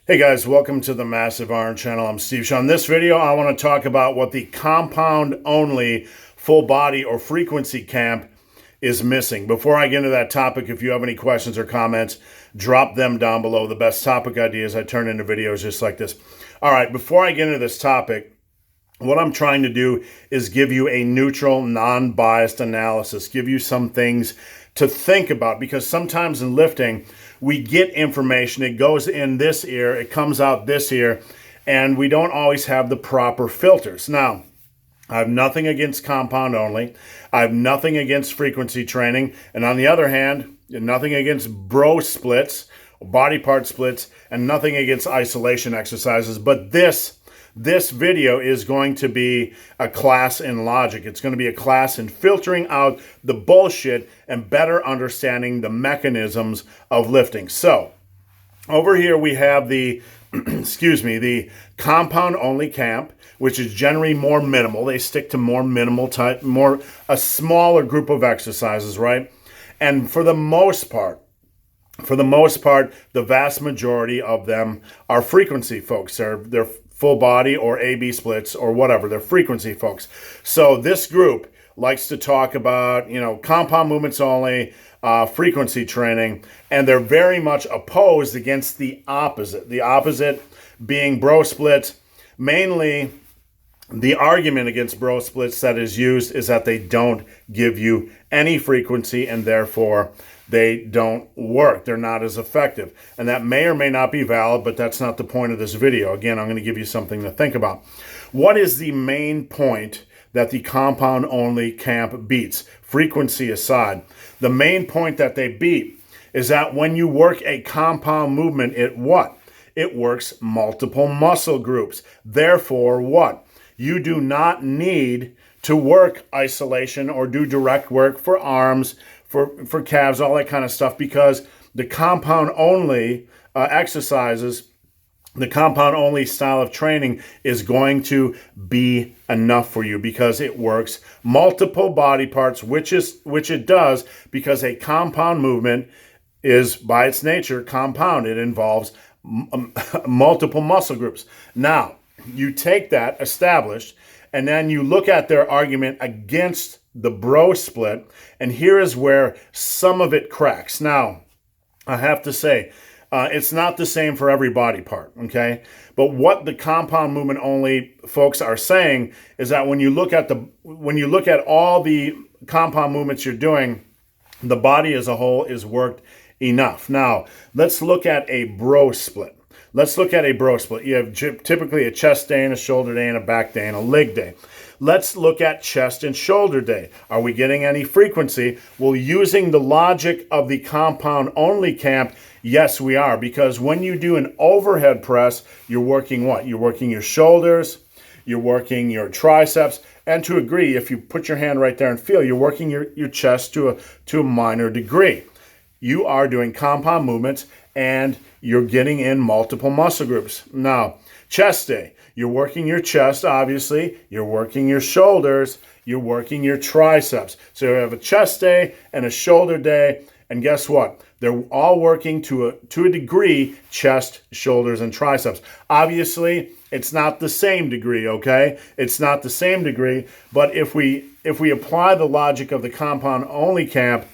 Hey guys, welcome to the Massive Iron Channel. I'm Steve Shaw. In this video, I want to talk about what the compound-only full body or frequency camp is missing. Before I get into that topic, if you have any questions or comments, drop them down below. The best topic ideas I turn into videos just like this. All right, before I get into this topic, what I'm trying to do is give you a neutral, non-biased analysis, give you some things to think about, because sometimes in lifting, we get information, it goes in this ear, it comes out this ear, and we don't always have the proper filters. Now, I have nothing against compound only. I have nothing against frequency training. And on the other hand, nothing against bro splits, body part splits, and nothing against isolation exercises. But this video is going to be a class in logic. It's going to be a class in filtering out the bullshit and better understanding the mechanisms of lifting. So over here we have the, the compound only camp, which is generally more minimal. They stick to more minimal type, a smaller group of exercises, right? And for the most part, the vast majority of them are frequency folks. They're full body or AB splits or whatever. They're frequency folks. So this group likes to talk about, compound movements only, frequency training, and they're very much opposed against the opposite. The opposite being bro splits. Mainly, the argument against bro splits that is used is that they don't give you any frequency and therefore they don't work. They're not as effective. And that may or may not be valid, but that's not the point of this video. Again, I'm going to give you something to think about. What is the main point that the compound only camp beats? Frequency aside, the main point that they beat is that when you work a compound movement, it works multiple muscle groups. Therefore, what? You do not need to work isolation or do direct work for arms, for calves, all that kind of stuff, because the compound only exercises, the compound only style of training is going to be enough for you because it works multiple body parts, which it does, because a compound movement is by its nature compound. It involves multiple muscle groups. Now, you take that established, and then you look at their argument against the bro split, and here is where some of it cracks. Now, I have to say, it's not the same for every body part, okay? But what the compound movement only folks are saying is that when you look at all the compound movements you're doing, the body as a whole is worked enough. Now, let's look at a bro split. You have typically a chest day and a shoulder day and a back day and a leg day. Let's look at chest and shoulder day. Are we getting any frequency? Well, using the logic of the compound only camp, yes, we are. Because when you do an overhead press, you're working what? You're working your shoulders, you're working your triceps, and to a degree, if you put your hand right there and feel, you're working your chest to a minor degree. You are doing compound movements and you're getting in multiple muscle groups. Now, chest day, you're working your chest, obviously, you're working your shoulders, you're working your triceps. So you have a chest day and a shoulder day, and guess what? They're all working to a degree, chest, shoulders, and triceps. Obviously, it's not the same degree, okay? It's not the same degree, but if we apply the logic of the compound only camp,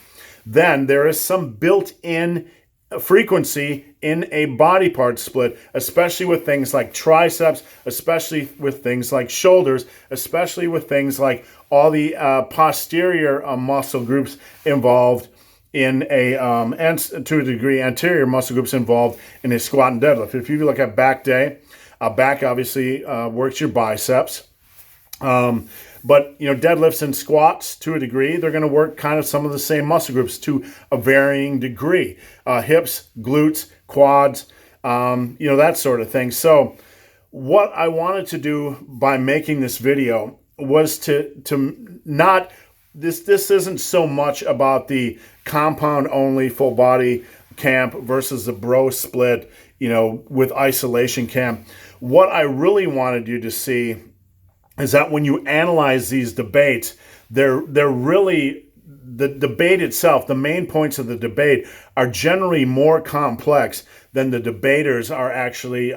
then there is some built-in frequency in a body part split, especially with things like triceps, especially with things like shoulders, especially with things like all the posterior muscle groups involved in and to a degree anterior muscle groups involved in a squat and deadlift. If you look at back day, back obviously works your biceps. But, deadlifts and squats, to a degree, they're going to work kind of some of the same muscle groups to a varying degree. Hips, glutes, quads, that sort of thing. So what I wanted to do by making this video was to not, this isn't so much about the compound only full body camp versus the bro split, with isolation camp. What I really wanted you to see is that when you analyze these debates, they're really, the debate itself, the main points of the debate are generally more complex than the debaters are actually,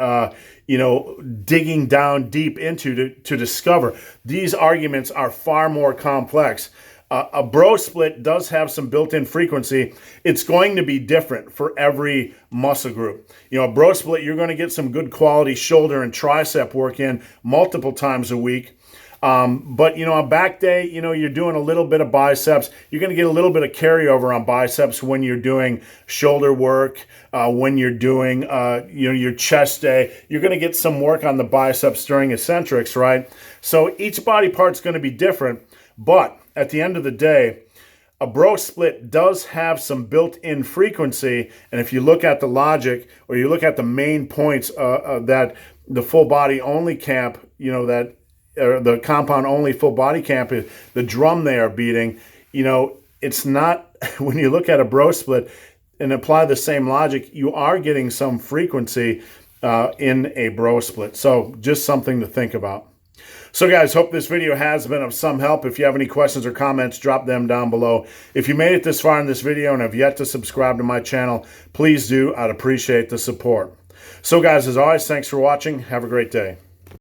digging down deep into to discover. These arguments are far more complex. A bro split does have some built-in frequency. It's going to be different for every muscle group. A bro split, you're going to get some good quality shoulder and tricep work in multiple times a week. But a back day, you're doing a little bit of biceps. You're going to get a little bit of carryover on biceps when you're doing shoulder work, when you're doing, your chest day. You're going to get some work on the biceps during eccentrics, right? So each body part's going to be different. But at the end of the day, a bro split does have some built-in frequency. And if you look at the logic, or you look at the main points that the full body only camp, the compound only full body camp, is the drum they are beating, it's not, when you look at a bro split and apply the same logic, you are getting some frequency in a bro split. So just something to think about. So guys, hope this video has been of some help. If you have any questions or comments, drop them down below. If you made it this far in this video and have yet to subscribe to my channel, please do. I'd appreciate the support. So guys, as always, thanks for watching. Have a great day.